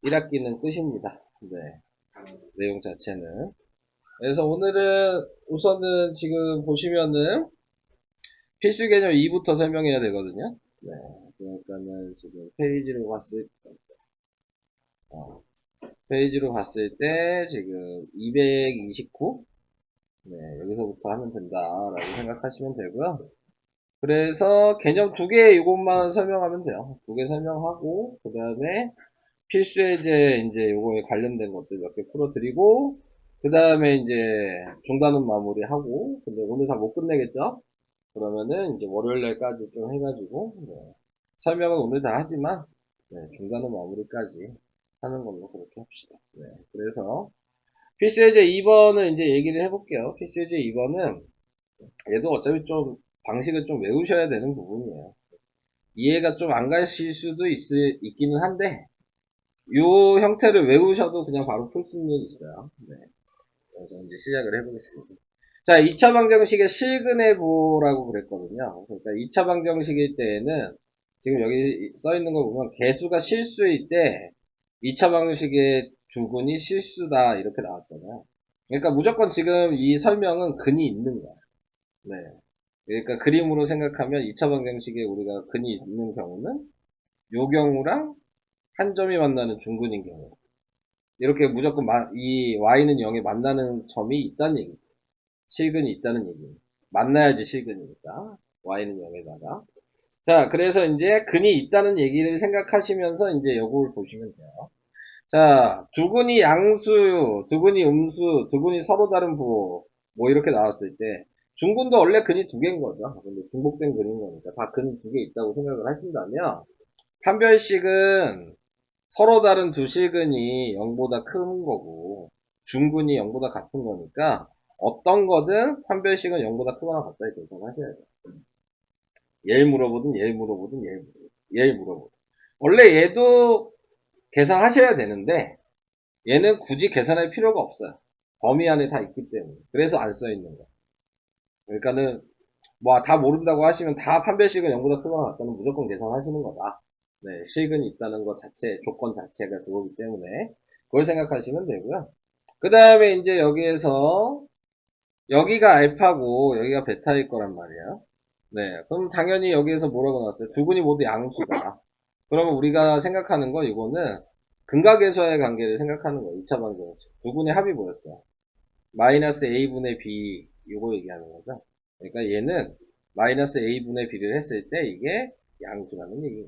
1학기는 끝입니다. 네. 내용 자체는. 그래서 오늘은 우선은 지금 보시면은 필수 개념 2부터 설명해야 되거든요. 네. 그러니까는 지금 어, 페이지로 봤을 때 지금 229? 네, 여기서부터 하면 된다라고 생각하시면 되고요. 그래서 개념 두 개 이것만 설명하면 돼요. 두 개 설명하고 그 다음에 필수예제 이제 요거에 관련된 것들 몇 개 풀어드리고 그 다음에 이제 중단은 마무리하고 근데 오늘 다 못 끝내겠죠? 그러면은 이제 월요일날까지 좀 해가지고 네. 설명은 오늘 다 하지만 네, 중단은 마무리까지 하는 걸로 그렇게 합시다. 네. 그래서 필수예제 2번은 이제 얘기를 해볼게요. 필수예제 2번은 얘도 어차피 좀 방식을 좀 외우셔야 되는 부분이에요. 이해가 좀 안 가실 수도 있기는 한데 이 형태를 외우셔도 그냥 바로 풀 수는 있어요. 네. 그래서 이제 시작을 해보겠습니다. 자, 2차 방정식의 실근해보라고 그랬거든요. 그러니까 2차 방정식일 때에는 지금 여기 써 있는 거 보면 개수가 실수일 때 2차 방정식의 주근이 실수다 이렇게 나왔잖아요. 그러니까 무조건 지금 이 설명은 근이 있는 거야. 네. 그러니까 그림으로 생각하면 2차 방정식에 우리가 근이 있는 경우는 요 경우랑 한 점이 만나는 중근인 경우. 이렇게 무조건 이 y는 0에 만나는 점이 있다는 얘기죠. 실근이 있다는 얘기입니다. 만나야지 실근이니까. y는 0에다가. 자, 그래서 이제 근이 있다는 얘기를 생각하시면서 이제 요걸 보시면 돼요. 자, 두근이 양수, 두근이 음수, 두근이 서로 다른 부호, 뭐 이렇게 나왔을 때, 중근도 원래 근이 두 개인 거죠. 근데 중복된 근인 거니까 다 근이 두 개 있다고 생각을 하신다면, 판별식은 서로 다른 두 실근이 0보다 큰 거고, 중근이 0보다 같은 거니까, 어떤 거든 판별식은 0보다 크거나 같다 이렇게 계산하셔야 돼요. 얘를 물어보든 얘를 물어보든 얘를 물어보든. 원래 얘도 계산하셔야 되는데, 얘는 굳이 계산할 필요가 없어요. 범위 안에 다 있기 때문에. 그래서 안 써 있는 거예요. 그러니까는 뭐 다 모른다고 하시면 다 판별식은 0보다 크거나 같다는 무조건 계산하시는 거다. 네, 식은 있다는 것 자체, 조건 자체가 그거기 때문에 그걸 생각하시면 되고요. 그 다음에 이제 여기에서 여기가 알파고 여기가 베타일 거란 말이에요. 네, 그럼 당연히 여기에서 뭐라고 나왔어요? 두 분이 모두 양수다. 그러면 우리가 생각하는 거 이거는 근각에서의 관계를 생각하는 거예요. 2차 방정식. 두 분의 합이 뭐였어요? 마이너스 a분의 b 이거 얘기하는 거죠. 그러니까 얘는 마이너스 a분의 b를 했을 때 이게 양수라는 얘기예요.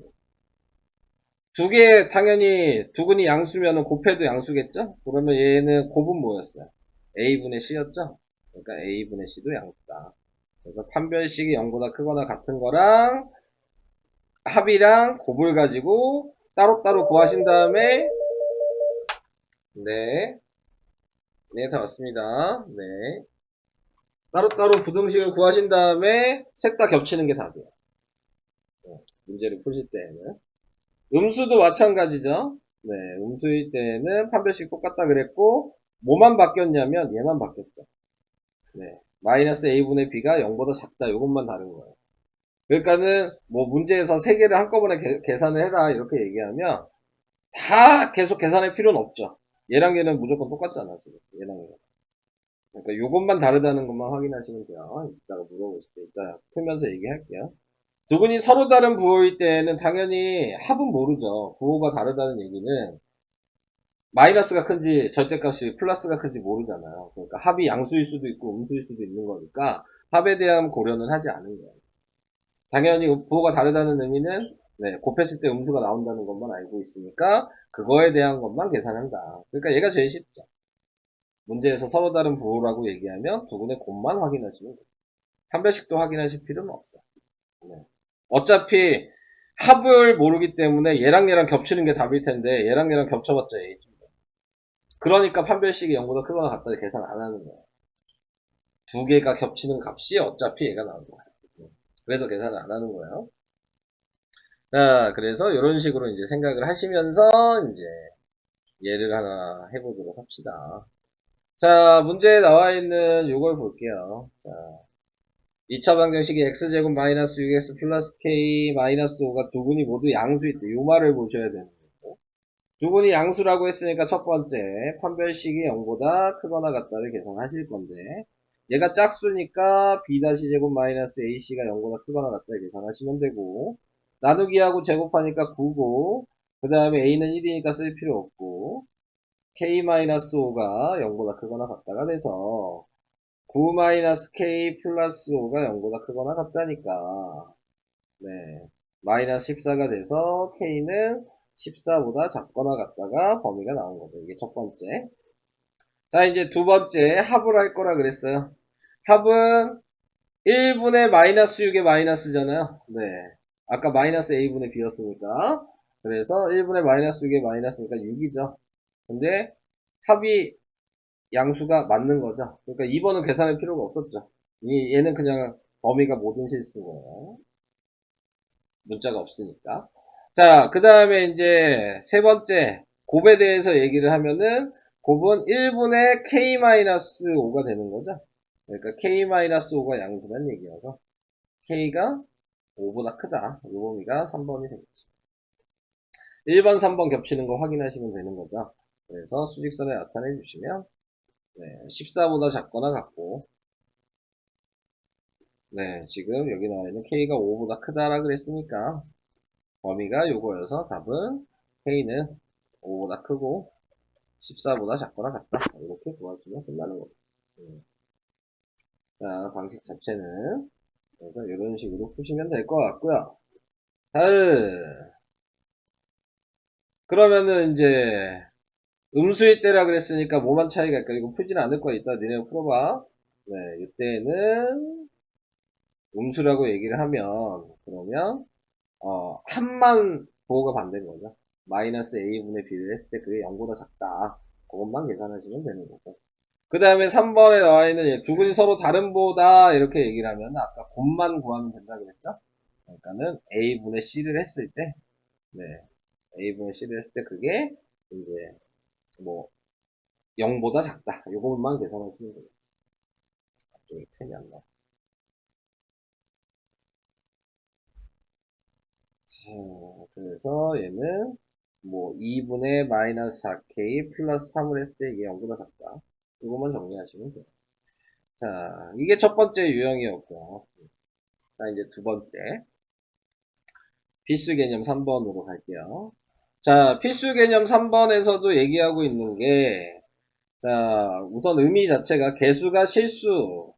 두 개 당연히 두 분이 양수면은 곱해도 양수겠죠? 그러면 얘는 곱은 뭐였어요? a분의 c였죠? 그러니까 a분의 c도 양수다. 그래서 판별식이 0보다 크거나 같은 거랑 합이랑 곱을 가지고 따로따로 구하신 다음에 네, 네, 다 왔습니다. 네. 따로따로 부등식을 구하신 다음에 셋 다 겹치는 게 답이에요. 문제를 푸실 때에는. 음수도 마찬가지죠. 네, 음수일 때는 판별식 똑같다 그랬고, 뭐만 바뀌었냐면 얘만 바뀌었죠. 네, 마이너스 a분의 b가 0보다 작다. 이것만 다른 거예요. 그러니까는 뭐 문제에서 세 개를 한꺼번에 계산을 해라 이렇게 얘기하면 다 계속 계산할 필요는 없죠. 얘랑 얘는 무조건 똑같잖아 지금. 얘랑 얘. 그러니까 요것만 다르다는 것만 확인하시면 돼요. 이따가 물어보실 때 이따 풀면서 얘기할게요. 두 분이 서로 다른 부호일 때는 당연히 합은 모르죠. 부호가 다르다는 얘기는 마이너스가 큰지 절대값이 플러스가 큰지 모르잖아요. 그러니까 합이 양수일 수도 있고 음수일 수도 있는 거니까 합에 대한 고려는 하지 않은 거예요. 당연히 부호가 다르다는 의미는 네, 곱했을 때 음수가 나온다는 것만 알고 있으니까 그거에 대한 것만 계산한다. 그러니까 얘가 제일 쉽죠. 문제에서 서로 다른 부호라고 얘기하면 두 분의 곱만 확인하시면 돼요. 판별식도 확인하실 필요는 없어요. 네. 어차피 합을 모르기 때문에 얘랑 얘랑 겹치는 게 답일 텐데 얘랑 얘랑 겹쳐봤자 A지. 그러니까 판별식이 0보다 크거나 같다 계산 안 하는 거예요. 두 개가 겹치는 값이 어차피 얘가 나오는 거예요. 그래서 계산을 안 하는 거예요. 자, 그래서 이런 식으로 이제 생각을 하시면서 이제 예를 하나 해보도록 합시다. 자, 문제에 나와 있는 이걸 볼게요. 자, 2차 방정식이 x제곱 마이너스 6x 플러스 k 마이너스 5가 두 분이 모두 양수일 때 이 말을 보셔야 되는 거고 두분이 양수라고 했으니까 첫 번째 판별식이 0보다 크거나 같다를 계산하실 건데 얘가 짝수니까 b-제곱 마이너스 ac가 0보다 크거나 같다를 계산하시면 되고 나누기하고 제곱하니까 9고 그 다음에 a는 1이니까 쓸 필요 없고 k-5가 0보다 크거나 같다가 돼서 9-k 플러스 5가 0보다 크거나 같다니까 네 마이너스 14가 돼서 k는 14보다 작거나 같다가 범위가 나온 거죠. 이게 첫 번째. 자, 이제 두 번째 합을 할 거라 그랬어요. 합은 1분의 마이너스 6의 마이너스잖아요. 네. 아까 마이너스 a분의 b였으니까. 그래서 1분의 마이너스 6의 마이너스니까 6이죠. 근데 합이 양수가 맞는 거죠. 그러니까 2번은 계산할 필요가 없었죠. 얘는 그냥 범위가 모든 실수인 거예요. 문자가 없으니까. 자, 그 다음에 이제 세 번째 곱에 대해서 얘기를 하면은 곱은 1분의 k-5가 되는 거죠. 그러니까 k-5가 양수란 얘기여서 k가 5보다 크다. 이 범위가 3번이 되겠죠. 1번, 3번 겹치는 거 확인하시면 되는 거죠. 그래서 수직선에 나타내 주시면 14보다 작거나 같고 지금 여기 나와 있는 k가 5보다 크다라 그랬으니까 범위가 요거여서 답은 K는 5보다 크고 14보다 작거나 같다. 이렇게 구하시면 끝나는 겁니다. 자, 방식 자체는 그래서 이런 식으로 푸시면 될 것 같고요. 다음 그러면은 이제 음수일 때라 그랬으니까 뭐만 차이가 있까? 이거 풀지는 않을 거야. 이따 니네 풀어봐. 네, 이때는 음수라고 얘기를 하면 그러면 한만 부호가 반대인 거죠. 마이너스 a분의 b를 했을 때 그게 0보다 작다. 그것만 계산하시면 되는 거고. 그 다음에 3번에 나와 있는 두 분이 서로 다른 보다 이렇게 얘기를 하면 아까 곱만 구하면 된다 그랬죠? 그러니까는 a분의 c를 했을 때, 네, a분의 c를 했을 때 그게 이제 뭐 0보다 작다. 요것만 계산하시면 돼요. 갑자기 펜이 안 나. 자, 그래서 얘는 뭐 2분의 마이너스 4k 플러스 3을 했을 때 이게 0보다 작다. 이것만 정리하시면 돼요. 자, 이게 첫 번째 유형이었고, 자, 이제 두 번째. 필수 개념 3번으로 갈게요. 자, 필수 개념 3번에서도 얘기하고 있는 게, 자, 우선 의미 자체가 개수가 실수인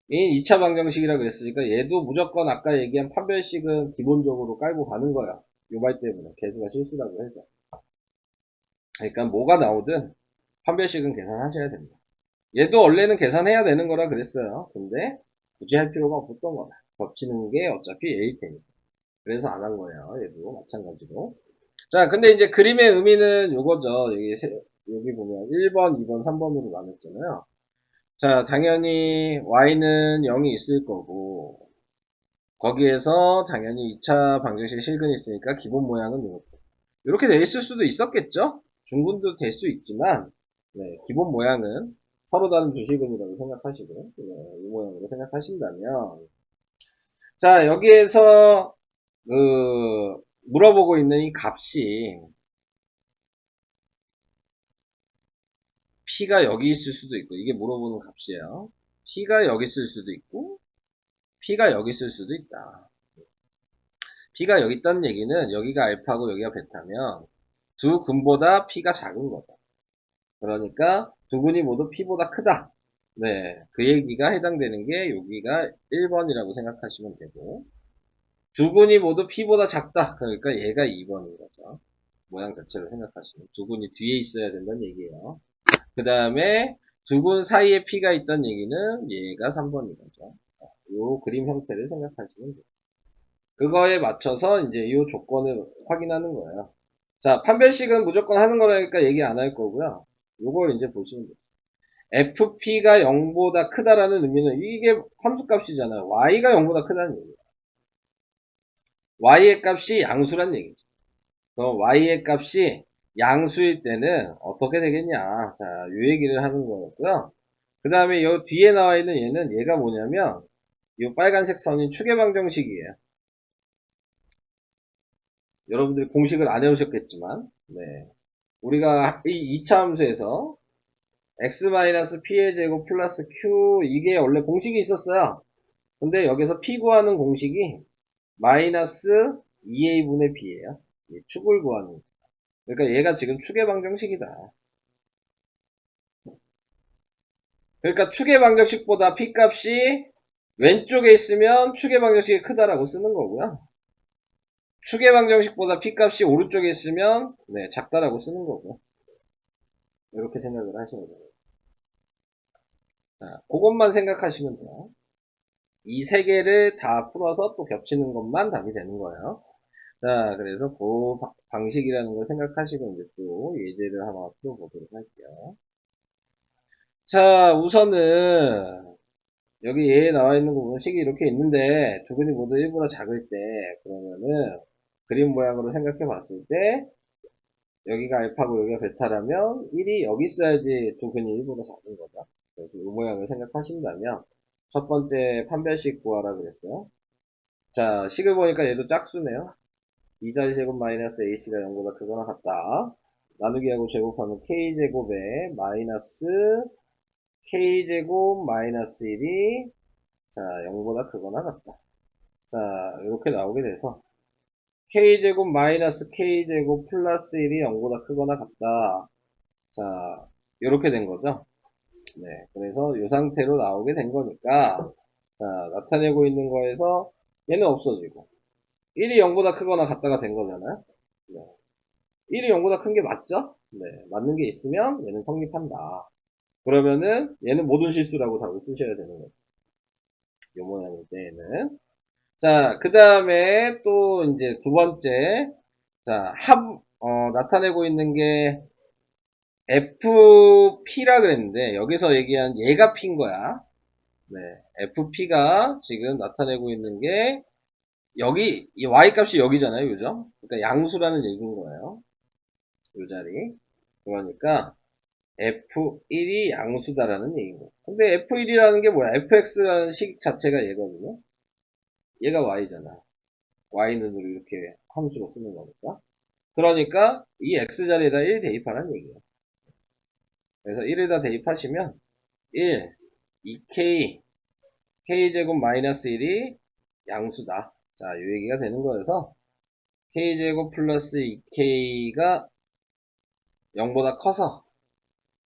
2차 방정식이라 그랬으니까 얘도 무조건 아까 얘기한 판별식은 기본적으로 깔고 가는 거야. 요 말 때문에 개수가 실수라고 해서. 그러니까 뭐가 나오든 판별식은 계산하셔야 됩니다. 얘도 원래는 계산해야 되는 거라 그랬어요. 근데 굳이 할 필요가 없었던 거야. 겹치는 게 어차피 A일 테니까. 그래서 안 한 거예요. 얘도 마찬가지로. 자, 근데 이제 그림의 의미는 요거죠. 여기 보면 1번, 2번, 3번으로 나눴잖아요. 자, 당연히 y는 0이 있을 거고 거기에서 당연히 2차 방정식 실근이 있으니까 기본 모양은 이렇게 돼 있을 수도 있었겠죠? 중분도 될 수 있지만 기본 모양은 서로 다른 두 실근이라고 생각하시고 이 모양으로 생각하신다면 자, 여기에서 물어보고 있는 이 값이 P가 여기 있을 수도 있고, 이게 물어보는 값이에요. P가 여기 있을 수도 있고, P가 여기 있을 수도 있다. P가 여기 있다는 얘기는 여기가 알파고 여기가 베타면 두 근보다 P가 작은 거다. 그러니까 두 근이 모두 P보다 크다. 네, 그 얘기가 해당되는 게 여기가 1번이라고 생각하시면 되고 두 근이 모두 P보다 작다. 그러니까 얘가 2번인 거죠. 모양 자체로 생각하시면 두 근이 뒤에 있어야 된다는 얘기예요. 그 다음에 두 군 사이에 P가 있던 얘기는 얘가 3번인 거죠. 요 그림 형태를 생각하시면 돼요. 그거에 맞춰서 이제 이 조건을 확인하는 거예요. 자, 판별식은 무조건 하는 거라니까 얘기 안 할 거고요. 요걸 이제 보시면 돼요. FP가 0보다 크다라는 의미는 이게 함수값이잖아요. Y가 0보다 크다는 얘기예요. Y의 값이 양수란 얘기죠. 그럼 Y의 값이 양수일 때는 어떻게 되겠냐. 자, 요 얘기를 하는 거였고요. 그 다음에 요 뒤에 나와 있는 얘는 얘가 뭐냐면 이 빨간색 선이 추계방정식이에요. 여러분들이 공식을 안 해오셨겠지만 네. 우리가 이 2차 함수에서 x-p의 제곱 플러스 q 이게 원래 공식이 있었어요. 근데 여기서 p 구하는 공식이 마이너스 2a분의 b예요. 축을 구하는. 그러니까 얘가 지금 축의 방정식이다. 그러니까 축의 방정식보다 p 값이 왼쪽에 있으면 축의 방정식이 크다라고 쓰는 거고요. 축의 방정식보다 p 값이 오른쪽에 있으면 네, 작다라고 쓰는 거고요. 이렇게 생각을 하시면 돼요. 자, 그것만 생각하시면 돼요. 이 세 개를 다 풀어서 또 겹치는 것만 답이 되는 거예요. 자, 그래서 그 방식이라는 걸 생각하시고 이제 또 예제를 하나 풀어보도록 할게요. 자, 우선은 여기 예에 나와 있는 거 보면 식이 이렇게 있는데 두 근이 모두 1보다 작을 때 그러면은 그림 모양으로 생각해 봤을 때 여기가 알파고 여기가 베타라면 1이 여기 있어야지 두 근이 1보다 작은 거죠. 그래서 이 모양을 생각하신다면 첫 번째 판별식 구하라 그랬어요. 자, 식을 보니까 얘도 짝수네요. 2자리 제곱 마이너스 ac가 0보다 크거나 같다. 나누기하고 제곱하면 k제곱에 마이너스 k제곱 마이너스 1이 자 0보다 크거나 같다. 자 이렇게 나오게 돼서 k제곱 마이너스 k제곱 플러스 1이 0보다 크거나 같다. 자 이렇게 된 거죠. 네, 그래서 이 상태로 나오게 된 거니까 자 나타내고 있는 거에서 얘는 없어지고 1이 0보다 크거나 같다가 된 거잖아요. 네. 1이 0보다 큰 게 맞죠? 네, 맞는 게 있으면 얘는 성립한다. 그러면은 얘는 모든 실수라고 답을 쓰셔야 되는 거죠. 요 모양일 때에는. 자, 그 다음에 또 이제 두 번째. 자, 나타내고 있는 게 FP라 그랬는데, 여기서 얘기한 얘가 P인 거야. 네, FP가 지금 나타내고 있는 게, 여기, 이 Y 값이 여기잖아요, 그죠? 그러니까 양수라는 얘기인 거예요. 이 자리. 그러니까, F1이 양수다라는 얘기인 거예요. 근데 F1이라는 게 뭐야? FX라는 식 자체가 얘거든요. 얘가 Y잖아. Y는 이렇게 함수로 쓰는 거니까. 그러니까 이 x자리에다 1 대입하라는 얘기예요. 그래서 1에다 대입하시면 1, 2k, k제곱 마이너스 1이 양수다. 자, 이 얘기가 되는 거여서 k제곱 플러스 2k가 0보다 커서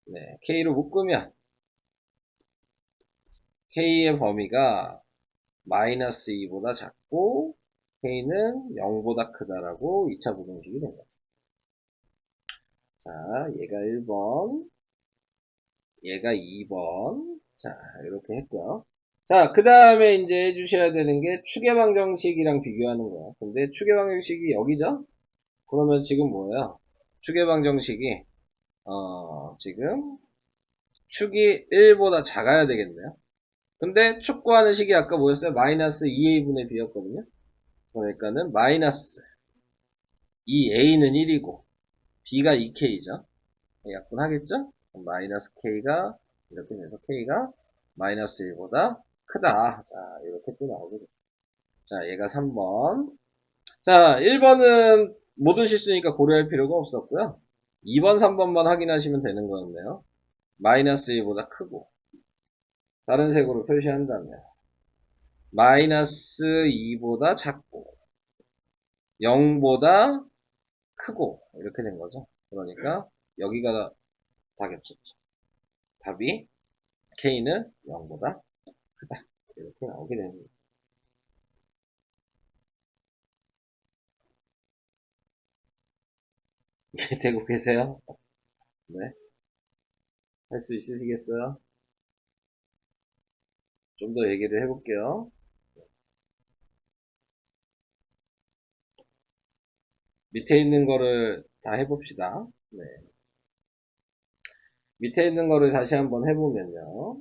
네, k로 묶으면 k의 범위가 마이너스 2보다 작고 k는 0보다 크다라고 2차 부등식이 된 거죠. 자, 얘가 1번, 얘가 2번. 자, 이렇게 했고요. 자, 그 다음에 이제 해주셔야 되는 게 추계방정식이랑 비교하는 거예요. 근데 추계방정식이 여기죠? 그러면 지금 뭐예요? 추계방정식이, 지금 축이 1보다 작아야 되겠네요. 근데 축구하는 식이 아까 뭐였어요? 마이너스 2a분의 b였거든요. 그러니까는 마이너스 2a는 1이고, b가 2k죠. 약분하겠죠? 마이너스 k가 이렇게 돼서 k가 마이너스 1보다 크다. 자, 이렇게 또 나오게 됐어요. 자, 얘가 3번. 자, 1번은 모든 실수니까 고려할 필요가 없었고요. 2번, 3번만 확인하시면 되는 거였네요. 마이너스 1보다 크고 다른 색으로 표시한다면 마이너스 2보다 작고 0보다 크고 이렇게 된 거죠. 그러니까 여기가 다 겹쳤죠. 답이 K는 0보다 크다. 이렇게 나오게 됩니다. 이해되고 계세요? 네. 할 수 있으시겠어요? 좀 더 얘기를 해볼게요. 밑에 있는 거를 다 해봅시다. 네. 밑에 있는 거를 다시 한번 해보면요.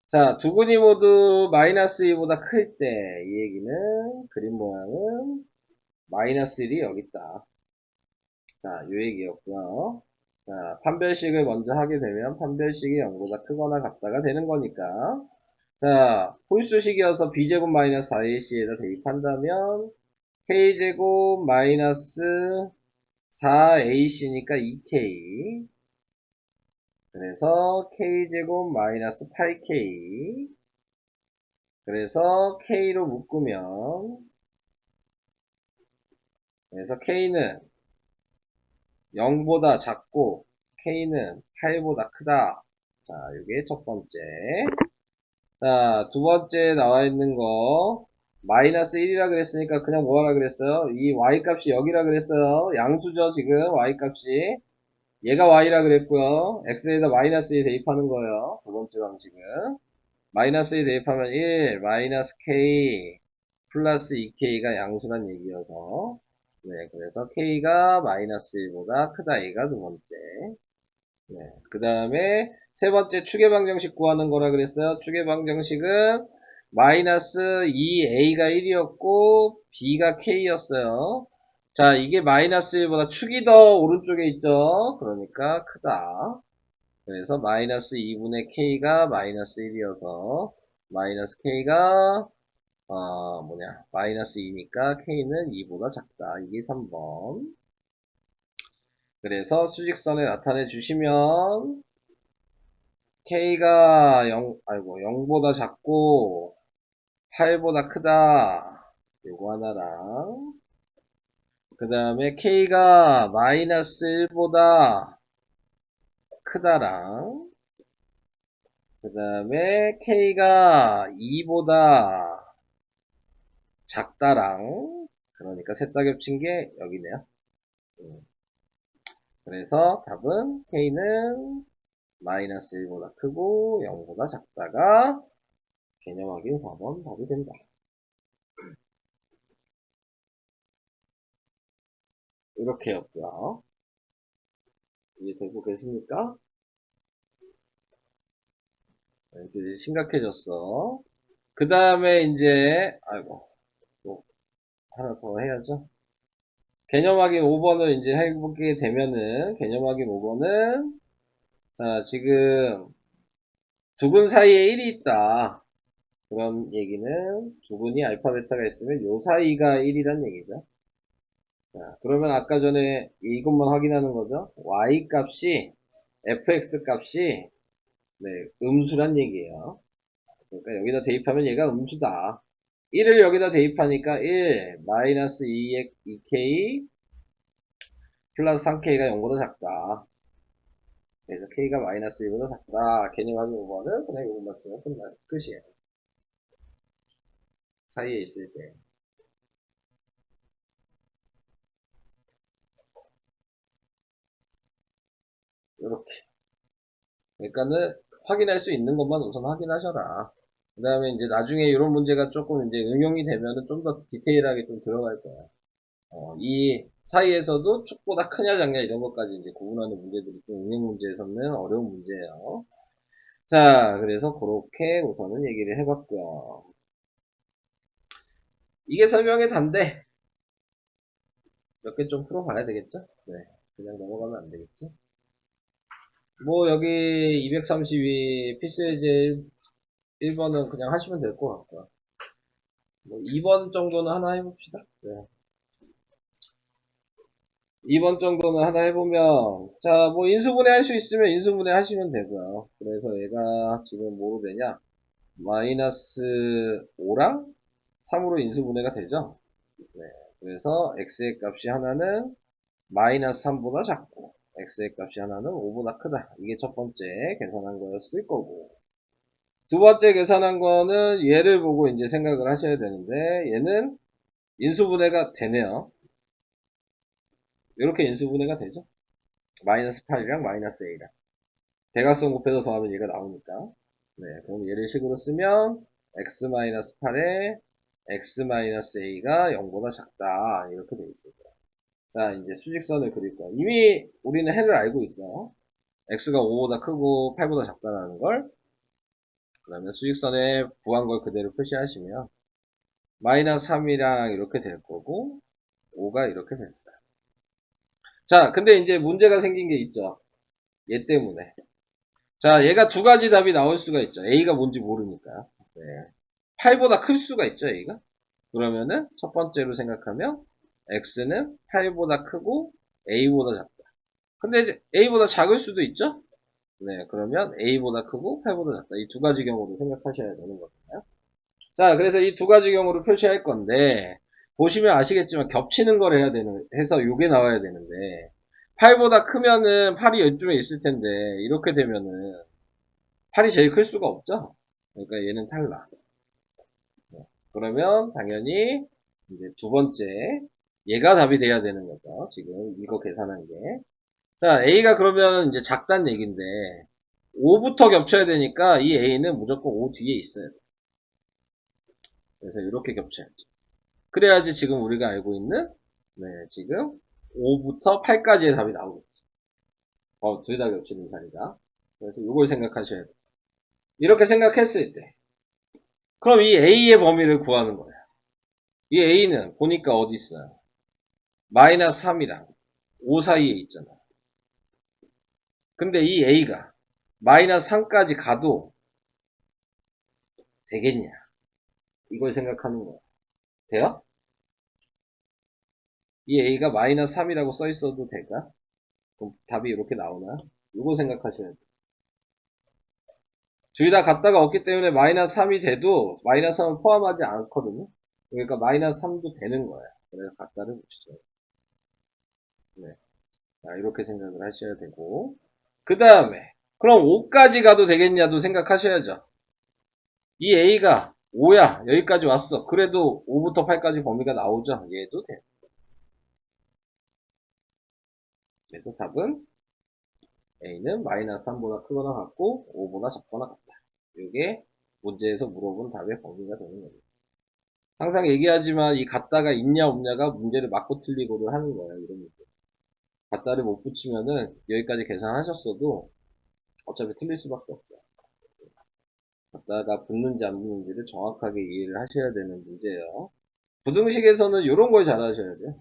자, 두 분이 모두 마이너스 2보다 클 때, 이 얘기는, 그림 모양은 마이너스 1이 여기 있다. 자, 이 얘기였고요. 자, 판별식을 먼저 하게 되면 판별식이 0보다 크거나 같다가 되는 거니까. 자, 홀수식이어서 b제곱 마이너스 4ac에다 대입한다면 k제곱 마이너스 4ac니까 2k. 그래서 k제곱 마이너스 8k. 그래서 k로 묶으면, 그래서 k는 0보다 작고 k는 8보다 크다. 자, 이게 첫 번째. 자, 두 번째 나와 있는 거 마이너스 1이라 그랬으니까 그냥 뭐하라 그랬어요? 이 y 값이 여기라 그랬어요. 양수죠, 지금 y 값이. 얘가 y라 그랬고요. x에다 마이너스 1 대입하는 거예요. 두 번째 방식은. 마이너스 1 대입하면 1 마이너스 k 플러스 2k가 양수란 얘기여서, 네, 그래서 k가 마이너스 1보다 크다. 얘가 두 번째. 네, 그 다음에 세 번째 추계방정식 구하는 거라 그랬어요. 추계방정식은 마이너스 2a가 1이었고 b가 k였어요. 자, 이게 마이너스 1보다 축이 더 오른쪽에 있죠. 그러니까 크다. 그래서 마이너스 2분의 k가 마이너스 1이어서 마이너스 k가 마이너스 2니까 k는 2보다 작다. 이게 3번. 그래서 수직선에 나타내 주시면 k가 0보다 작고 8보다 크다. 요거 하나랑 그 다음에 k가 마이너스 1보다 크다랑 그 다음에 k가 2보다 작다랑 그러니까 셋 다 겹친 게 여기네요. 그래서 답은 k는 마이너스 1보다 크고 0보다 작다가 개념 확인 4번 답이 된다. 이렇게였고요. 이해되고 계십니까? 이제 심각해졌어. 그 다음에 이제 또 하나 더 해야죠. 개념 확인 5번을 이제 해보게 되면은 개념 확인 5번은 자 지금 두근 사이에 1이 있다. 그런 얘기는 두근이 알파 베타가 있으면 요 사이가 1이란 얘기죠. 자, 그러면 아까 전에 이것만 확인하는 거죠. y 값이 fx 값이 네, 음수란 얘기예요. 그러니까 여기다 대입하면 얘가 음수다. 1을 여기다 대입하니까 1 마이너스 2k 플러스 3k가 0보다 작다. 그래서 k가 마이너스 1보다 작다. 개념 확인 5번은 그냥 이것만 쓰면 끝이에요. 사이에 있을 때. 이렇게. 그러니까는 확인할 수 있는 것만 우선 확인하셔라. 그 다음에 이제 나중에 이런 문제가 조금 이제 응용이 되면은 좀 더 디테일하게 좀 들어갈 거야. 이 사이에서도 축보다 크냐 작냐 이런 것까지 이제 구분하는 문제들이 좀 응용 문제에서는 어려운 문제예요. 자, 그래서 그렇게 우선은 얘기를 해봤고요. 이게 설명의 단데 몇 개 좀 풀어봐야 되겠죠? 네, 그냥 넘어가면 안 되겠죠? 뭐 여기 232 필수예제 1번은 그냥 하시면 될 것 같고요. 뭐 2번 정도는 하나 해봅시다. 네. 2번 정도는 하나 해보면, 자, 뭐 인수분해 할 수 있으면 인수분해 하시면 되고요. 그래서 얘가 지금 뭐로 되냐? 마이너스 5랑 3으로 인수분해가 되죠? 네. 그래서 x의 값이 하나는 마이너스 3보다 작고, x의 값이 하나는 5보다 크다. 이게 첫 번째 계산한 거였을 거고. 두 번째 계산한 거는 얘를 보고 이제 생각을 하셔야 되는데, 얘는 인수분해가 되네요. 이렇게 인수분해가 되죠. 마이너스 8이랑 마이너스 A랑. 대각선 곱해서 더하면 얘가 나오니까. 네, 그럼 얘를 식으로 쓰면 x-8에 x-a가 0보다 작다. 이렇게 되어 있을 거야. 자, 이제 수직선을 그릴 거야. 이미 우리는 해를 알고 있어. x가 5보다 크고 8보다 작다라는 걸. 그 다음에 수직선에 구한 걸 그대로 표시하시면 마이너스 3이랑 이렇게 될 거고 5가 이렇게 됐어요. 자, 근데 이제 문제가 생긴 게 있죠. 얘 때문에. 자, 얘가 두 가지 답이 나올 수가 있죠. A가 뭔지 모르니까. 네. 8보다 클 수가 있죠, A가. 그러면은 첫 번째로 생각하면 X는 8보다 크고 A보다 작다. 근데 이제 A보다 작을 수도 있죠? 네, 그러면 A보다 크고 8보다 작다. 이 두 가지 경우도 생각하셔야 되는 거잖아요. 자, 그래서 이 두 가지 경우를 표시할 건데, 보시면 아시겠지만 겹치는 걸 해서 요게 나와야 되는데, 8보다 크면은 8이 이쯤에 있을 텐데, 이렇게 되면은 8이 제일 클 수가 없죠? 그러니까 얘는 탈락. 그러면 당연히 이제 두 번째, 얘가 답이 돼야 되는 거죠. 지금 이거 계산한 게. 자, A가 그러면 이제 작단 얘기인데, 5부터 겹쳐야 되니까 이 A는 무조건 5 뒤에 있어야 돼. 그래서 이렇게 겹쳐야지. 그래야지 지금 우리가 알고 있는, 네, 지금 5부터 8까지의 답이 나오겠죠. 둘 다 겹치는 자리다. 그래서 이걸 생각하셔야 돼요. 이렇게 생각했을 때, 그럼 이 A의 범위를 구하는 거예요. 이 A는 보니까 어디 있어요? 마이너스 3이랑 5 사이에 있잖아. 근데 이 A가 마이너스 3까지 가도 되겠냐? 이걸 생각하는 거예요. 돼요? 이 A가 마이너스 3이라고 써 있어도 될까? 그럼 답이 이렇게 나오나? 이거 생각하셔야 돼요. 둘 다 같다가 없기 때문에 마이너스 3이 돼도 마이너스 3을 포함하지 않거든요. 그러니까 마이너스 3도 되는 거예요. 그래서 같다를 붙이죠. 네. 자, 이렇게 생각을 하셔야 되고. 그 다음에, 그럼 5까지 가도 되겠냐도 생각하셔야죠. 이 A가 5야. 여기까지 왔어. 그래도 5부터 8까지 범위가 나오죠. 얘도 돼. 그래서 답은 A는 마이너스 3보다 크거나 같고 5보다 작거나 같다. 이게 문제에서 물어본 답의 범위가 되는 겁니다. 항상 얘기하지만 이 같다가 있냐 없냐가 문제를 맞고 틀리고를 하는 거예요. 이런 문제. 같다를 못 붙이면은 여기까지 계산하셨어도 어차피 틀릴 수밖에 없어요. 같다가 붙는지 안 붙는지를 정확하게 이해를 하셔야 되는 문제예요. 부등식에서는 이런 걸 잘 하셔야 돼요.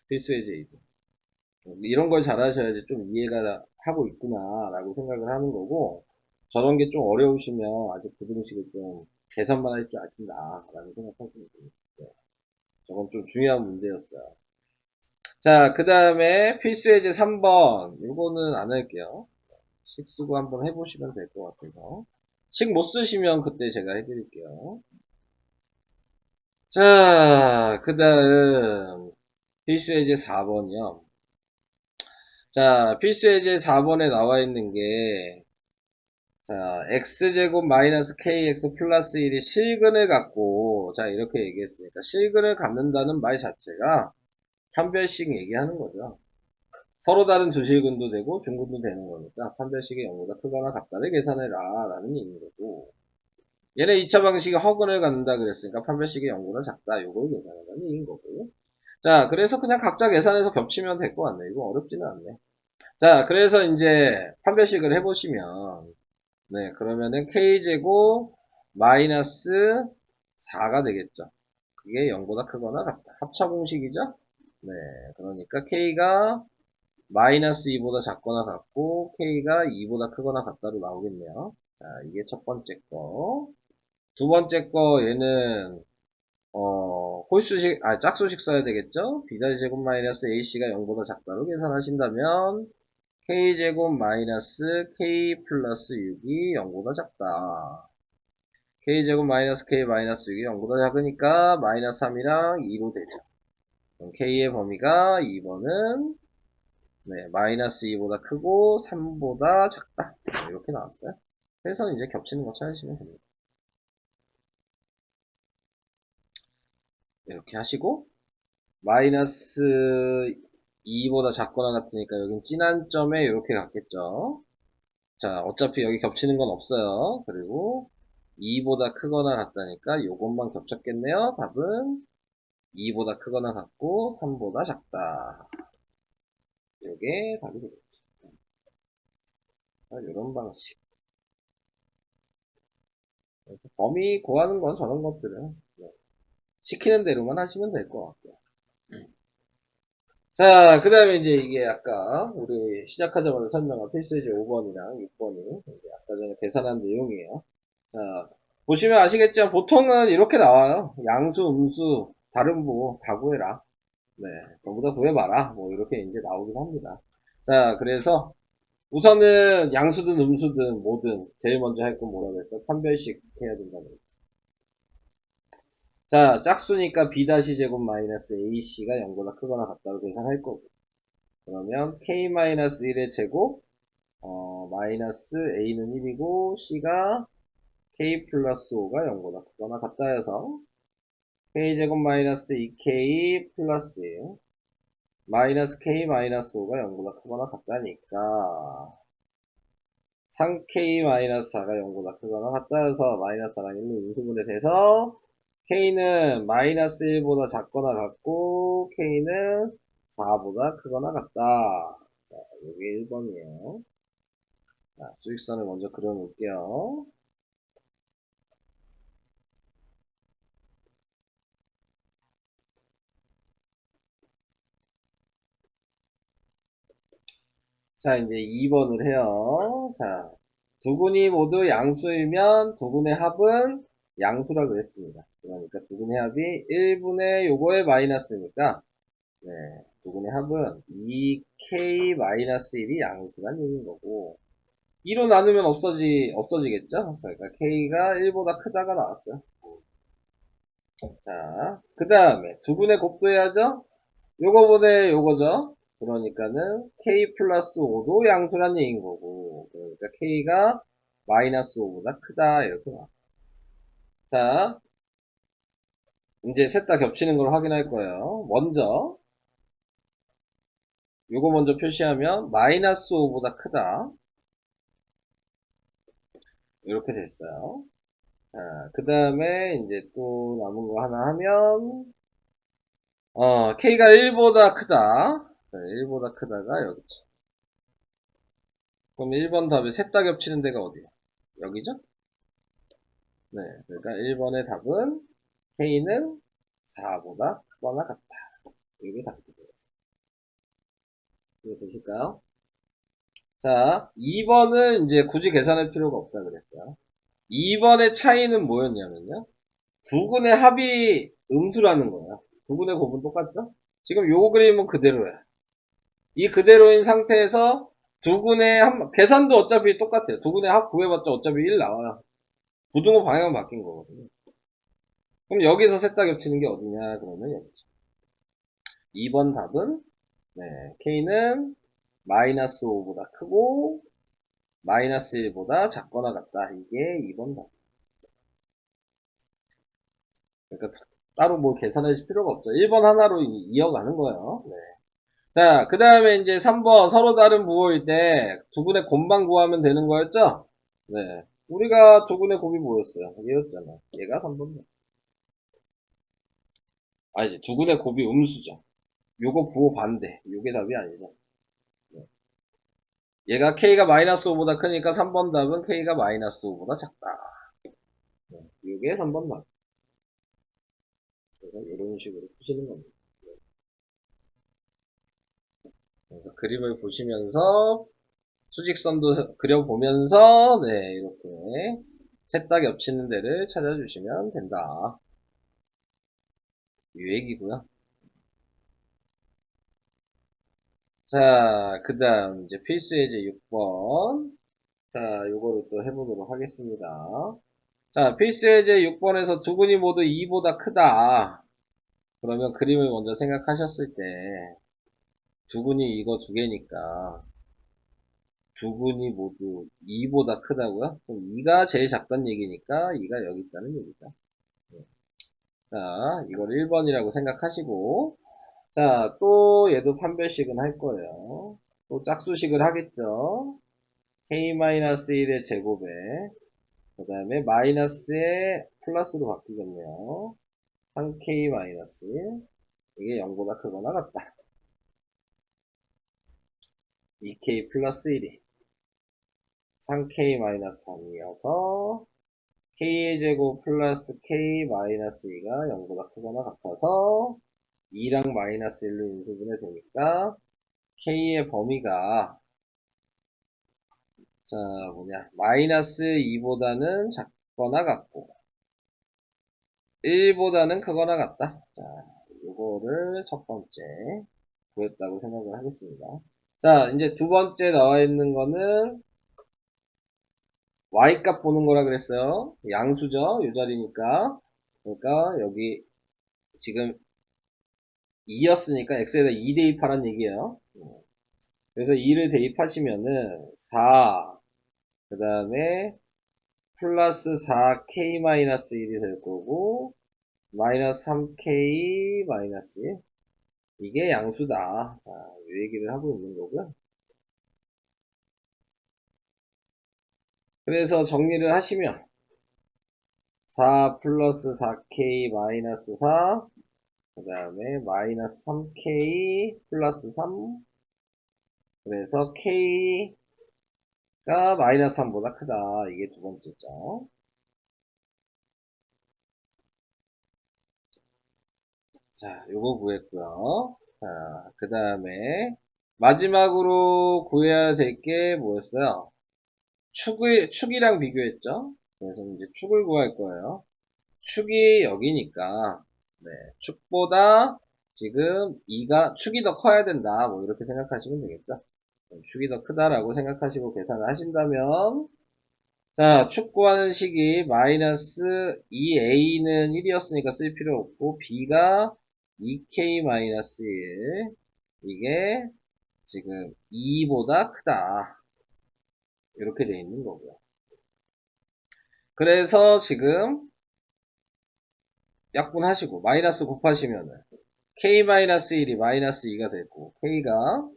필수의 제이도. 이런 걸 잘 하셔야지 좀 이해가 하고 있구나 라고 생각을 하는 거고, 저런 게 좀 어려우시면 아직 부등식을 좀 계산만 할 줄 아신다 라는 생각하시면 됩니다. 네. 저건 좀 중요한 문제였어요. 자, 그 다음에 필수 예제 3번. 이거는 안 할게요. 식 쓰고 한번 해보시면 될 것 같아서. 식 못 쓰시면 그때 제가 해드릴게요. 자, 그 다음 필수 예제 4번이요. 자, 필수 예제 4번에 나와 있는 게, 자, x제곱 마이너스 kx 플러스 1이 실근을 갖고, 자, 이렇게 얘기했으니까, 실근을 갖는다는 말 자체가 판별식 얘기하는 거죠. 서로 다른 두실근도 되고 중근도 되는 거니까 판별식의 영보다 크거나 같다를 계산해라 라는 얘기인 거고, 얘네 2차 방식이 허근을 갖는다 그랬으니까 판별식의 영보다 작다 요걸 계산하라는 얘기인 거고. 자, 그래서 그냥 각자 계산해서 겹치면 될 것 같네. 이거 어렵지는 않네. 자, 그래서 이제 판별식을 해보시면, 네, 그러면은 k제곱 마이너스 4가 되겠죠. 그게 0보다 크거나 같다. 합차 공식이죠? 네, 그러니까 k가 마이너스 2보다 작거나 같고 k가 2보다 크거나 같다로 나오겠네요. 자, 이게 첫 번째 거. 두 번째 거 얘는 홀수식, 짝수식 써야 되겠죠? b제곱 마이너스 ac가 0보다 작다로 계산하신다면 k제곱 마이너스 k 플러스 6이 0보다 작다. k제곱 마이너스 k 마이너스 6이 0보다 작으니까 마이너스 3이랑 2로 되죠. 그럼 k의 범위가 2번은 네, 마이너스 2보다 크고 3보다 작다. 이렇게 나왔어요. 그래서 이제 겹치는 거 찾으시면 됩니다. 이렇게 하시고 마이너스 2보다 작거나 같으니까 여긴 진한 점에 이렇게 갔겠죠. 자, 어차피 여기 겹치는 건 없어요. 그리고 2보다 크거나 같다니까 요것만 겹쳤겠네요. 답은 2보다 크거나 같고 3보다 작다. 요게 답이 되겠죠. 이런 방식. 그래서 범위 구하는 건 저런 것들은 시키는 대로만 하시면 될 것 같고요. 자, 그 다음에 이제 이게 아까 우리 시작하자마자 설명한 필수예제 5번이랑 6번이 아까 전에 계산한 내용이에요. 자, 보시면 아시겠지만 보통은 이렇게 나와요. 양수, 음수, 다른 부호 다 구해라. 네, 전부 다 구해봐라. 뭐, 이렇게 이제 나오긴 합니다. 자, 그래서, 우선은 양수든 음수든 뭐든 제일 먼저 할 건 뭐라고 했어? 판별식 해야 된다고 했죠. 자, 짝수니까 b-제곱 마이너스 ac가 0보다 크거나 같다고 계산할 거고. 그러면 k-1의 제곱, 마이너스 a는 1이고 c가 k 플러스 5가 0보다 크거나 같다 해서 k제곱 마이너스 2k 플러스 1 마이너스 k 마이너스 5가 0보다 크거나 같다니까 3k 마이너스 4가 0보다 크거나 같다 해서 마이너스 4랑 1로 인수분해 돼서 k는 마이너스 1보다 작거나 같고 k는 4보다 크거나 같다. 자, 이게 1번이에요. 자, 수직선을 먼저 그려 놓을게요. 자, 이제 2번을 해요. 자, 두 군이 모두 양수이면 두 군의 합은 양수라 그랬습니다. 그러니까 두 군의 합이 1분의 요거의 마이너스니까, 네, 두 군의 합은 2k-1이 양수란 얘기인 거고, 2로 나누면 없어지겠죠? 그러니까 k가 1보다 크다가 나왔어요. 자, 그 다음에 두 군의 곱도 해야죠? 요거보다 요거죠? 그러니까는 k 플러스 5도 양수란 얘기인 거고, 그러니까 k가 마이너스 5보다 크다 이렇게 나와. 자, 이제 셋 다 겹치는 걸 확인할 거예요. 먼저 요거 먼저 표시하면 마이너스 5보다 크다 이렇게 됐어요. 자, 그 다음에 이제 또 남은 거 하나 하면 k가 1보다 크다. 자, 1보다 크다가 여기죠. 그럼 1번 답에 셋 다 겹치는 데가 어디야? 여기죠? 네, 그러니까 1번의 답은 k는 4보다 크거나 같다. 이게 답이 되겠습니다. 이해 되실까요? 자, 2번은 이제 굳이 계산할 필요가 없다 그랬어요. 2번의 차이는 뭐였냐면요. 두 군의 합이 음수라는 거예요. 두 군의 곱은 똑같죠? 지금 요 그림은 그대로야. 이 그대로인 상태에서 두 군의 계산도 어차피 똑같아요. 두 군의 합 구해봤자 어차피 1 나와요. 부등호 방향은 바뀐 거거든요. 그럼 여기서 셋 다 겹치는 게 어디냐? 그러면 여기죠. 2번 답은 네, k는 마이너스 5보다 크고 마이너스 1보다 작거나 같다. 이게 2번 답. 그러니까 따로 뭐 계산할 필요가 없죠. 1번 하나로 이어가는 거예요. 네. 자, 그 다음에 이제 3번 서로 다른 부호일 때 두 군의 곱만 구하면 되는 거였죠? 네. 우리가 두 군의 곱이 뭐였어요? 얘였잖아. 얘가 3번. 아니지. 두 군의 곱이 음수죠. 요거 부호 반대. 요게 답이 아니죠. 네. 얘가 k가 마이너스 5보다 크니까 3번 답은 k가 마이너스 5보다 작다. 네. 요게 3번 답. 그래서 이런 식으로 푸시는 겁니다. 그래서 그림을 보시면서 수직선도 그려보면서 네 이렇게 셋 다 겹치는 데를 찾아주시면 된다. 이 얘기고요. 자, 그 다음 이제 필수 예제 6번. 자, 요거를 또 해보도록 하겠습니다. 자, 필수 예제 6번에서 두 군이 모두 2보다 크다. 그러면 그림을 먼저 생각하셨을 때 두 군이 이거 두 개니까 두 군이 모두 2보다 크다고요? 그럼 2가 제일 작다는 얘기니까 2가 여기 있다는 얘기죠. 자, 이걸 1번이라고 생각하시고 자, 또 얘도 판별식은 할 거예요. 또 짝수식을 하겠죠. k-1의 제곱에 그 다음에 마이너스에 플러스로 바뀌겠네요. 3k-1 이게 0보다 크거나 같다. 2k 플러스 1이 3k-3이어서 k의 제곱 플러스 k-2가 0보다 크거나 같아서 2랑 마이너스 1로 인수분해 되니까 k의 범위가 자 마이너스 2보다는 작거나 같고 1보다는 크거나 같다. 자, 요거를 첫 번째 구했다고 생각을 하겠습니다. 자, 이제 두 번째 나와 있는 거는 y값 보는 거라 그랬어요. 양수죠. 이 자리니까. 그러니까 여기 지금 2였으니까 x에다 2 대입하란 얘기예요. 그래서 2를 대입하시면은 4, 그 다음에 플러스 4k-1이 될 거고, 마이너스 3k 마이너스 1. 이게 양수다. 자, 이 얘기를 하고 있는 거고요. 그래서 정리를 하시면 4 플러스 4k 마이너스 4, 그 다음에 마이너스 3k 플러스 3, 그래서 k가 마이너스 3보다 크다. 이게 두 번째죠. 자, 요거 구했고요. 자, 그 다음에 마지막으로 구해야 될 게 뭐였어요? 축이랑 비교했죠? 그래서 이제 축을 구할 거예요. 축이 여기니까, 네, 축보다 지금 2가, 축이 더 커야 된다. 뭐 이렇게 생각하시면 되겠죠? 축이 더 크다라고 생각하시고 계산을 하신다면, 자, 축 구하는 식이 마이너스 2a는 1이었으니까 쓸 필요 없고, b가 2k 마이너스 1. 이게 지금 2보다 크다. 이렇게 되어 있는 거고요. 그래서 지금 약분하시고 마이너스 곱하시면은 k-1이 마이너스 2가 되고 k가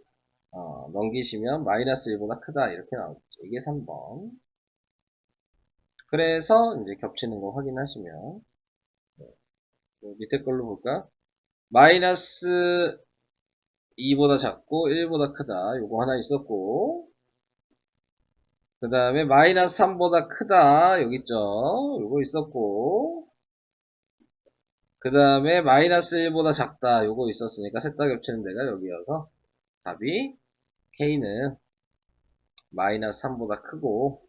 넘기시면 마이너스 1보다 크다 이렇게 나오죠. 이게 3번. 그래서 이제 겹치는 거 확인하시면 밑에 걸로 볼까? 마이너스 2보다 작고 1보다 크다. 요거 하나 있었고 그 다음에 마이너스 3보다 크다. 여기 있죠. 요거 있었고 그 다음에 마이너스 1보다 작다. 요거 있었으니까 셋 다 겹치는 데가 여기여서 답이 K는 마이너스 3보다 크고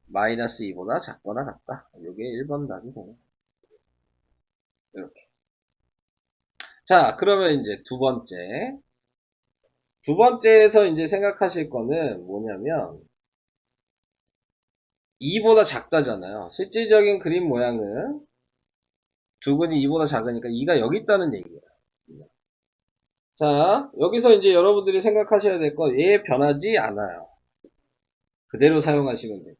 마이너스 2보다 작거나 같다. 요게 1번 답이 되네. 이렇게. 자, 그러면 이제 두 번째. 두 번째에서 이제 생각하실 거는 뭐냐면 2보다 작다잖아요. 실질적인 그림 모양은 두근이 2보다 작으니까 2가 여기 있다는 얘기예요. 자, 여기서 이제 여러분들이 생각하셔야 될 건 얘 변하지 않아요. 그대로 사용하시면 돼요.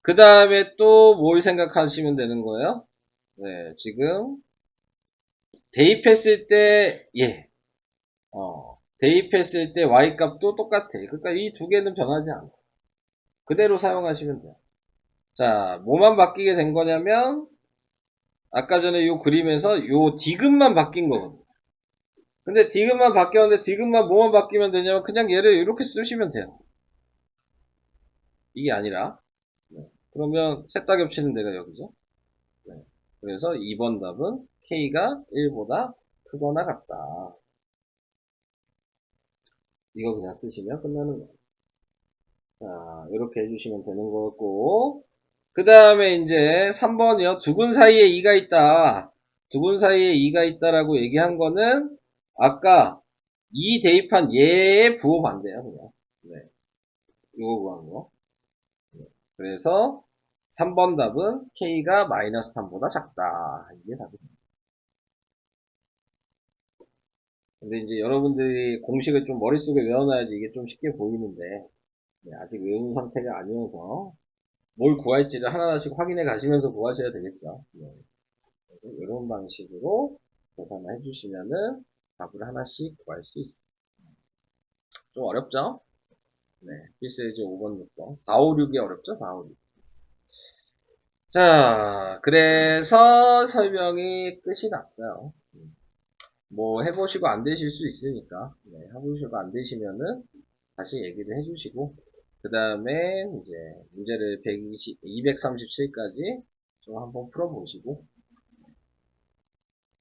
그 다음에 또 뭘 생각하시면 되는 거예요? 네, 지금 대입했을 때 대입했을 때 y값도 똑같아. 그러니까 이 두 개는 변하지 않아. 그대로 사용하시면 돼요. 자, 뭐만 바뀌게 된 거냐면 아까 전에 요 그림에서 요 디귿만 바뀐 거거든요. 근데 디귿만 바뀌었는데 디귿만 뭐만 바뀌면 되냐면 그냥 얘를 이렇게 쓰시면 돼요. 이게 아니라 네. 그러면 셋 다 겹치는 데가 여기죠. 네. 그래서 2번 답은 K가 1보다 크거나 같다. 이거 그냥 쓰시면 끝나는 거예요. 자, 이렇게 해주시면 되는 거고, 그 다음에 이제 3번이요. 두근 사이에 2가 있다. 두근 사이에 2가 있다라고 얘기한 거는 아까 2 대입한 얘의 부호 반대야, 그냥. 네. 이거 구한 거. 네. 그래서 3번 답은 K가 마이너스 3보다 작다. 이게 답입니다. 근데 이제 여러분들이 공식을 좀 머릿속에 외워놔야지 이게 좀 쉽게 보이는데, 네, 아직 외운 상태가 아니어서 뭘 구할지를 하나하나씩 확인해 가시면서 구하셔야 되겠죠. 네. 그래서 이런 방식으로 계산을 해주시면은 답을 하나씩 구할 수 있어요. 좀 어렵죠? 네. 필수예제 5번, 6번. 4, 5, 6이 어렵죠? 4, 5, 6. 자, 그래서 설명이 끝이 났어요. 뭐 해보시고 안 되실 수 있으니까, 네, 해보시고 안 되시면은 다시 얘기를 해주시고, 그 다음에 이제 문제를 237까지 좀 한번 풀어보시고,